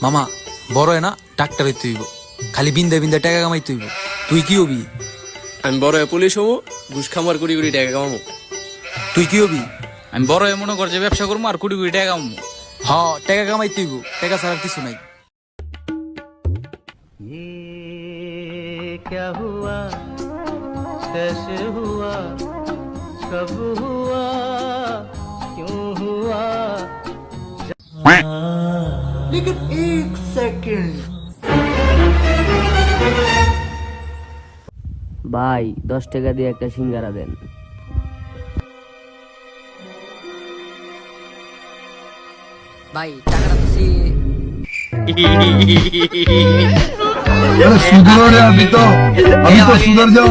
মামা বড় হয় না ডাক্তার হইতে হইব, খালি বিন্দা বিন্দা টাকা কামাইতে হইব। তুই কি হবি? আমি বড় হয়ে পুলিশ হবো, ঘুষ খামার কোটি কোটি টাকা কামাবো। তুই কি হবি? আমি বড় হয়ে মনে কর যে ব্যবসা করবো আর কোটি কোটি টাকা কামাবো। হ, টাকা কামাইতে হইব, টাকা ছাড়া আর কিছু নাই। क्या हुआ कैसे हुआ कब हुआ क्यों हुआ लेकिन एक सेकंड ভাই 10 টাকা দিয়ে একটা সিঙ্গারা দেন। ভাই টাকাটা তো अरे सुधरो रे, अभी तो सुधर जाओ।